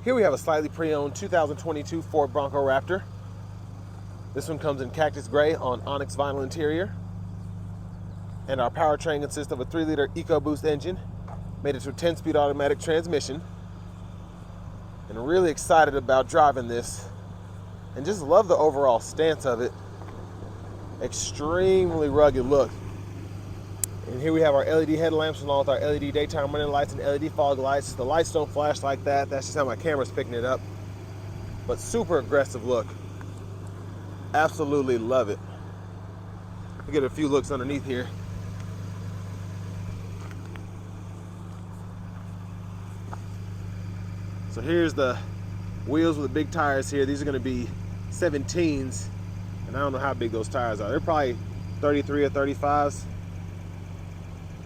Here we have a slightly pre-owned 2022 Ford Bronco Raptor. This one comes in cactus gray on onyx vinyl interior. And our powertrain consists of a 3-liter EcoBoost engine, made into a 10-speed automatic transmission. And really excited about driving this. And just love the overall stance of it. Extremely rugged look. And here we have our LED headlamps along with our LED daytime running lights and LED fog lights. The lights don't flash like that. That's just how my camera's picking it up. But super aggressive look. Absolutely love it. We'll get a few looks underneath here. So here's the wheels with the big tires here. These are going to be 17s. And I don't know how big those tires are. They're probably 33 or 35s.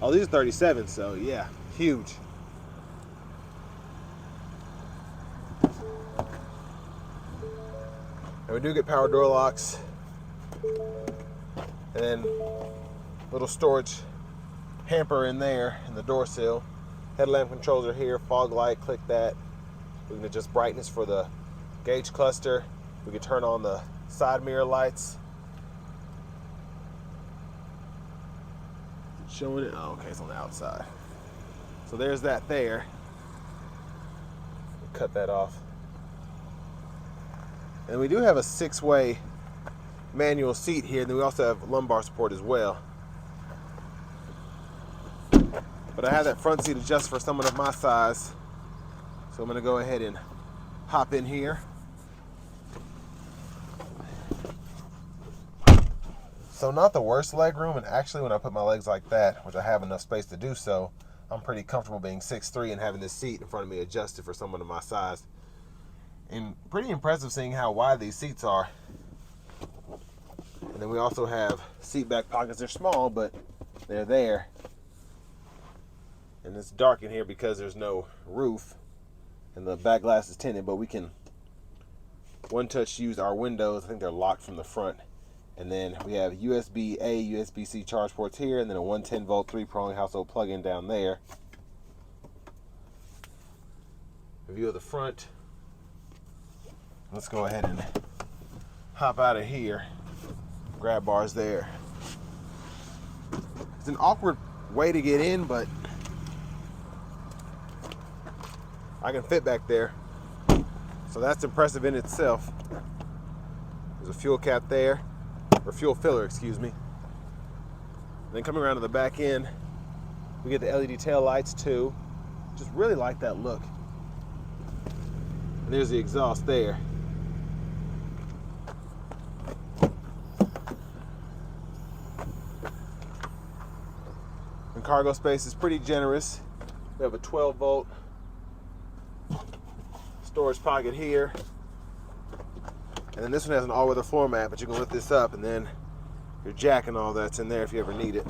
Oh, these are 37, so yeah, huge. And we do get power door locks. And then little storage hamper in there in the door sill. Headlamp controls are here, fog light, click that. We can adjust brightness for the gauge cluster. We can turn on the side mirror lights. Showing it, oh, okay, it's on the outside. So there's that there. Cut that off. And we do have a 6-way manual seat here, and then we also have lumbar support as well. But I have that front seat adjusted for someone of my size. So I'm gonna go ahead and hop in here. So not the worst leg room, and actually when I put my legs like that, which I have enough space to do so, I'm pretty comfortable being 6'3" and having this seat in front of me adjusted for someone of my size. And pretty impressive seeing how wide these seats are. And then we also have seat back pockets. They're small, but they're there. And it's dark in here because there's no roof and the back glass is tinted, but we can one touch use our windows. I think they're locked from the front. And then we have USB-A, USB-C charge ports here, and then a 110-volt 3-prong household plug-in down there. A view of the front. Let's go ahead and hop out of here. Grab bars there. It's an awkward way to get in, but I can fit back there. So that's impressive in itself. There's a fuel cap there. Or fuel filler, excuse me. Then coming around to the back end, we get the LED tail lights too. Just really like that look. And there's the exhaust there. And cargo space is pretty generous. We have a 12-volt storage pocket here. And then this one has an all-weather floor mat, but you can lift this up, and then your jack and all that's in there if you ever need it.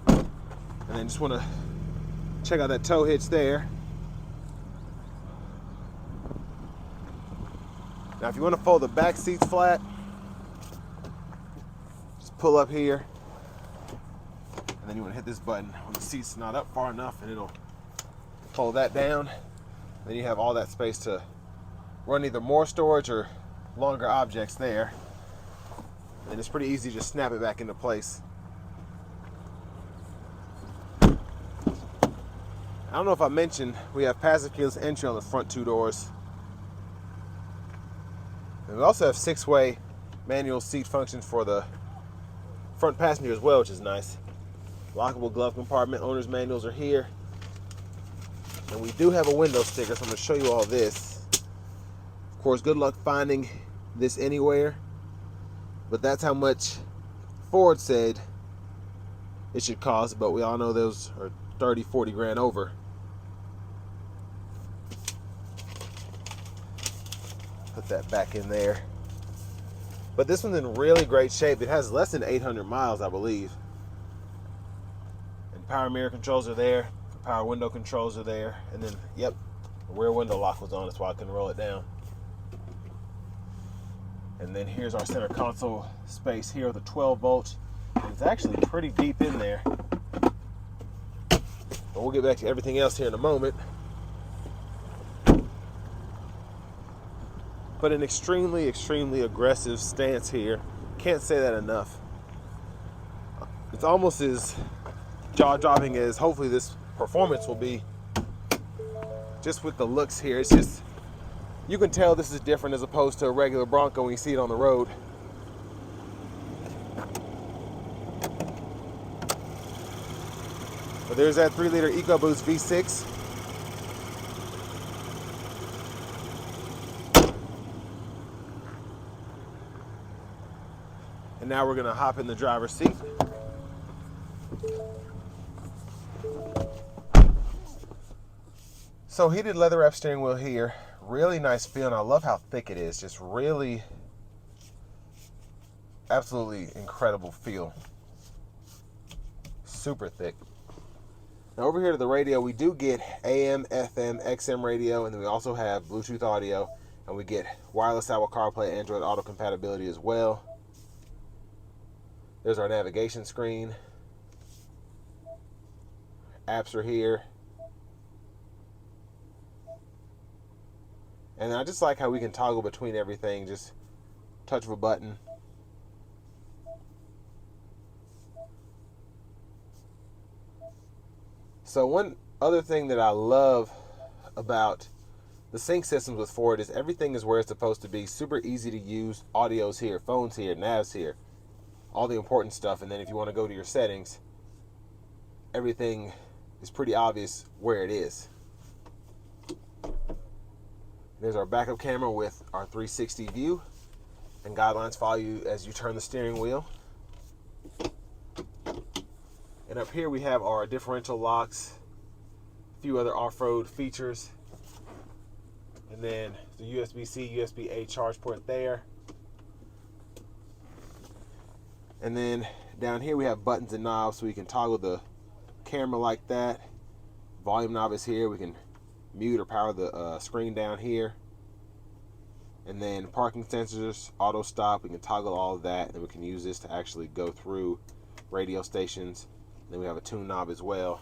And then just want to check out that tow hitch there. Now if you want to fold the back seats flat, just pull up here, and then you want to hit this button when the seat's not up far enough, and it'll fold that down. Then you have all that space to run either more storage or longer objects there. And it's pretty easy to just snap it back into place. I don't know if I mentioned, we have passive keyless entry on the front 2 doors. And we also have 6-way manual seat functions for the front passenger as well, which is nice. Lockable glove compartment, owner's manuals are here. And we do have a window sticker, so I'm going to show you all this. Of course, good luck finding this anywhere. But that's how much Ford said it should cost. But we all know those are 30, 40 grand over. Put that back in there. But this one's in really great shape. It has less than 800 miles, I believe. And power mirror controls are there. Power window controls are there. And then, yep, the rear window lock was on. That's why I couldn't roll it down. And then here's our center console space here with a 12 volt. And it's actually pretty deep in there. But we'll get back to everything else here in a moment. But an extremely, extremely aggressive stance here. Can't say that enough. It's almost as jaw-dropping as hopefully this performance will be. Just with the looks here, it's just, you can tell this is different as opposed to a regular Bronco when you see it on the road. But there's that 3-liter EcoBoost V6. And now we're gonna hop in the driver's seat. So heated leather wrap steering wheel here. Really nice feel, and I love how thick it is. Just really, absolutely incredible feel. Super thick. Now over here to the radio, we do get AM, FM, XM radio, and then we also have Bluetooth audio, and we get wireless Apple CarPlay, Android Auto compatibility as well. There's our navigation screen. Apps are here. And I just like how we can toggle between everything, just touch of a button. So one other thing that I love about the sync systems with Ford is everything is where it's supposed to be. Super easy to use. Audio's here, phones here, nav's here. All the important stuff. And then if you want to go to your settings, everything is pretty obvious where it is. There's our backup camera with our 360 view, and guidelines follow you as you turn the steering wheel. And up here we have our differential locks, a few other off-road features, and then the USB-C, USB-A charge port there. And then down here we have buttons and knobs, so we can toggle the camera like that. Volume knob is here. We can mute or power the screen down here. And then parking sensors, auto stop, we can toggle all of that, and then we can use this to actually go through radio stations. And then we have a tune knob as well.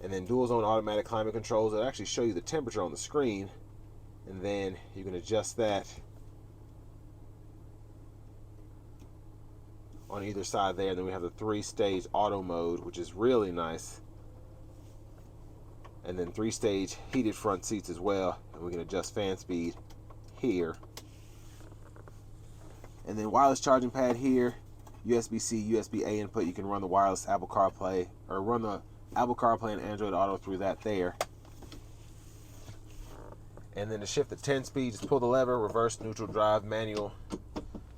And then dual zone automatic climate controls that actually show you the temperature on the screen, and then you can adjust that on either side there. And then we have the 3-stage auto mode, which is really nice. And then 3-stage heated front seats as well, and we can adjust fan speed here. And then wireless charging pad here, USB-C, USB-A input. You can run the wireless Apple CarPlay, or run the Apple CarPlay and Android Auto through that there. And then to shift the 10 speed, just pull the lever, reverse, neutral, drive, manual,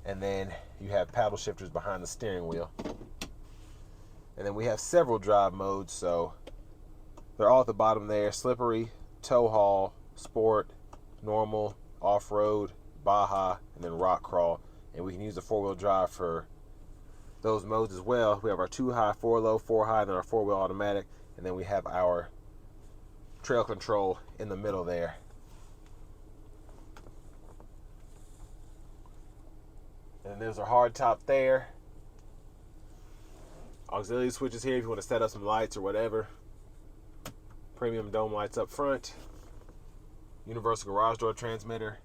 and then you have paddle shifters behind the steering wheel. And then we have several drive modes, so they're all at the bottom there: slippery, tow haul, sport, normal, off-road, Baja, and then rock crawl. And we can use the 4-wheel drive for those modes as well. We have our 2-high, 4-low, 4-high, and then our 4-wheel automatic. And then we have our trail control in the middle there. And there's our hard top there. Auxiliary switches here if you want to set up some lights or whatever. Premium dome lights up front. Universal garage door transmitter.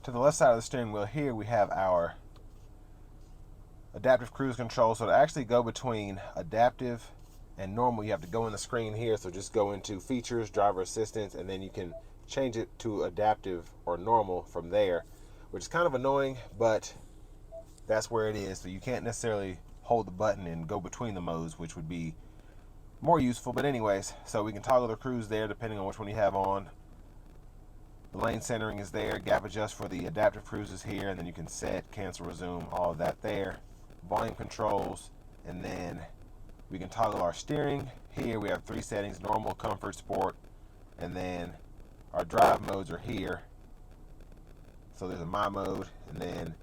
To the left side of the steering wheel here, we have our adaptive cruise control. So to actually go between adaptive and normal, you have to go in the screen here. So just go into features, driver assistance, and then you can change it to adaptive or normal from there, which is kind of annoying, but that's where it is. So you can't necessarily hold the button and go between the modes, which would be more useful. But anyways, so we can toggle the cruise there depending on which one you have on. The lane centering is there. Gap adjust for the adaptive cruise is here, and then you can set, cancel, resume, all of that there. Volume controls, and then we can toggle our steering. Here we have 3 settings: normal, comfort, sport, and then our drive modes are here. So there's a my mode, and then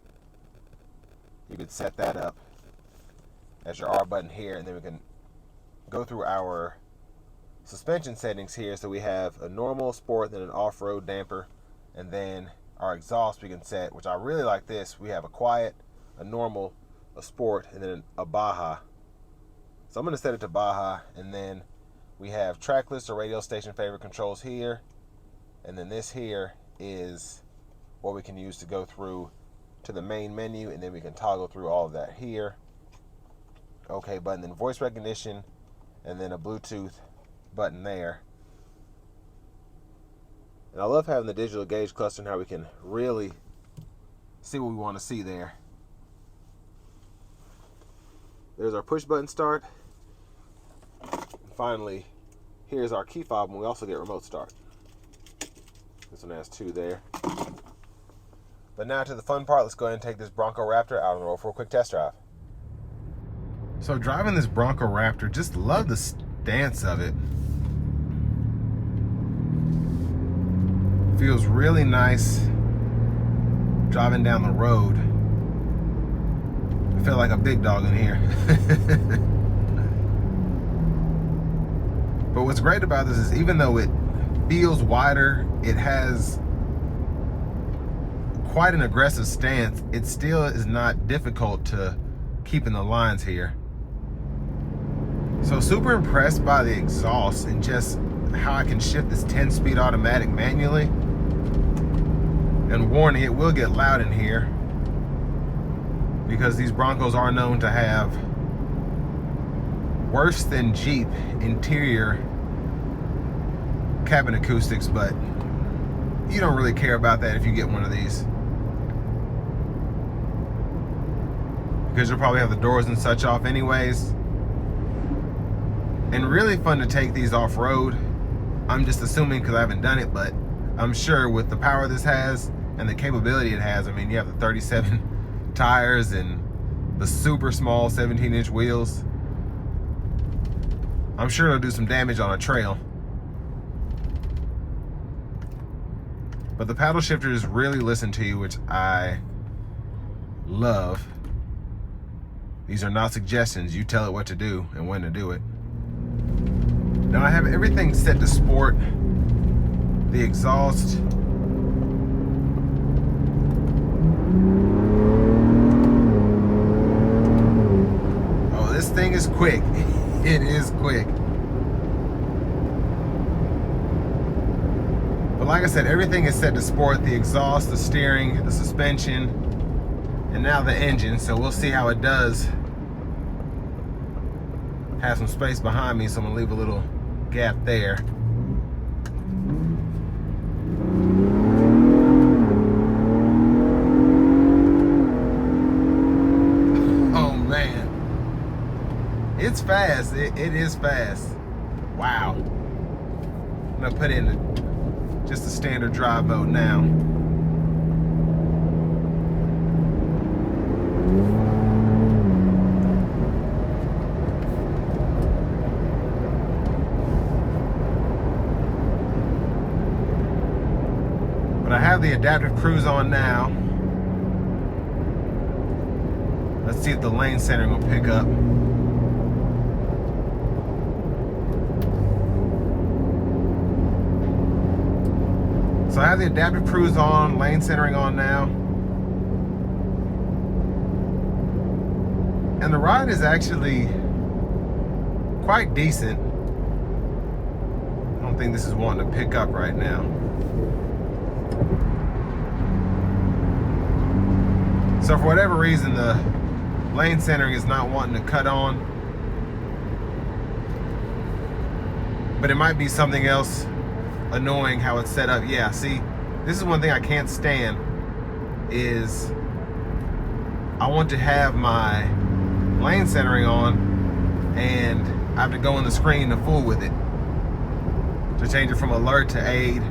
you can set that up as your R button here, and then we can go through our suspension settings here. So we have a normal, sport, then an off-road, damper, and then our exhaust we can set, which I really like this. We have a quiet, a normal, a sport, and then a Baja. So I'm going to set it to Baja, and then We have track list or radio station favorite controls here. And then this here is what we can use to go through to the main menu, and then we can toggle through all of that here. Okay button, then voice recognition, and then a Bluetooth button there. And I love having the digital gauge cluster and how we can really see what we want to see there. There's our push button start. And finally, here's our key fob, and we also get remote start. This one has 2 there. But now to the fun part. Let's go ahead and take this Bronco Raptor out on the road for a quick test drive. So driving this Bronco Raptor, just love the stance of it. Feels really nice driving down the road. I feel like a big dog in here. But what's great about this is even though it feels wider, it has quite an aggressive stance. It still is not difficult to keep in the lines here. So super impressed by the exhaust and just how I can shift this 10-speed automatic manually. And warning, it will get loud in here because these Broncos are known to have worse than Jeep interior cabin acoustics, but you don't really care about that if you get one of these, because you'll probably have the doors and such off anyways. And really fun to take these off-road. I'm just assuming because I haven't done it, but I'm sure with the power this has and the capability it has, I mean, you have the 37 tires and the super small 17-inch wheels. I'm sure it'll do some damage on a trail. But the paddle shifters really listen to you, which I love. These are not suggestions. You tell it what to do and when to do it. Now I have everything set to sport. The exhaust. Oh, this thing is quick. It is quick. But like I said, everything is set to sport. The exhaust, the steering, the suspension, and now the engine. So we'll see how it does. Have some space behind me, so I'm gonna leave a little gap there. Oh man, it's fast. It is fast. Wow. I'm gonna put in just a standard drive mode now. But I have the adaptive cruise on now. Let's see if the lane centering will pick up. So I have the adaptive cruise on, lane centering on now. And the ride is actually quite decent. I don't think this is wanting to pick up right now. So for whatever reason, the lane centering is not wanting to cut on. But it might be something else annoying how it's set up. Yeah, see, this is one thing I can't stand is I want to have my lane centering on and I have to go in the screen to fool with it to change it from alert to aid.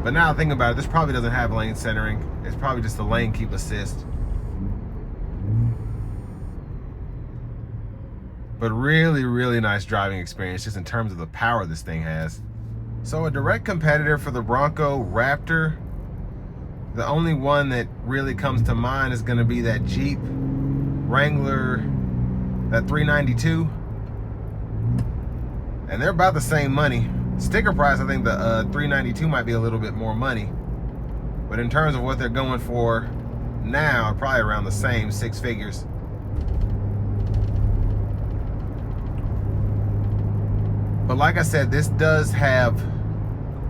But now I think about it, this probably doesn't have lane centering. It's probably just the lane keep assist. But really, really nice driving experience just in terms of the power this thing has. So a direct competitor for the Bronco Raptor, the only one that really comes to mind is going to be that Jeep Wrangler, that 392. And they're about the same money. Sticker price, I think the 392 might be a little bit more money. But in terms of what they're going for now, probably around the same, 6 figures. But like I said, this does have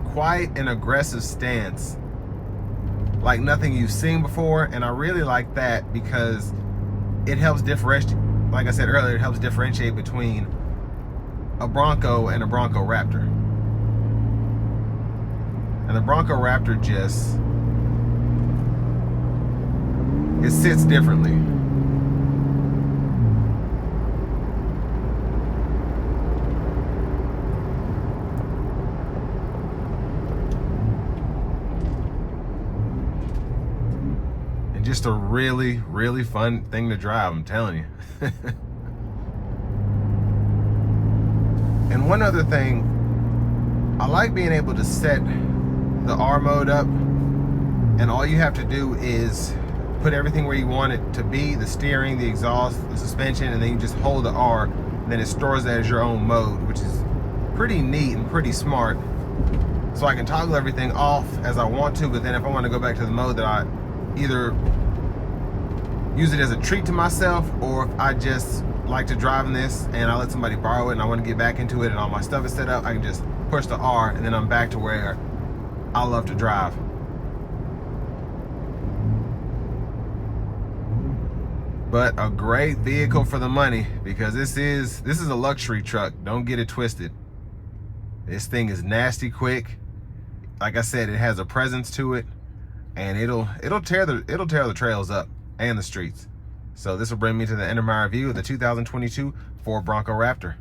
quite an aggressive stance, like nothing you've seen before, and I really like that because it helps differentiate, like I said earlier, it helps differentiate between a Bronco and a Bronco Raptor. And the Bronco Raptor just, it sits differently. And just a really, really fun thing to drive, I'm telling you. And one other thing, I like being able to set the R mode up, and all you have to do is put everything where you want it to be, the steering, the exhaust, the suspension, and then you just hold the R, and then it stores that as your own mode, which is pretty neat and pretty smart. So I can toggle everything off as I want to, but then if I want to go back to the mode that I either use it as a treat to myself, or if I just like to drive in this and I let somebody borrow it and I want to get back into it and all my stuff is set up, I can just push the R and then I'm back to where I love to drive. But a great vehicle for the money, because this is a luxury truck. Don't get it twisted. This thing is nasty quick. Like I said, it has a presence to it, and it'll tear the trails up and the streets. So this will bring me to the end of my review of the 2022 Ford Bronco Raptor.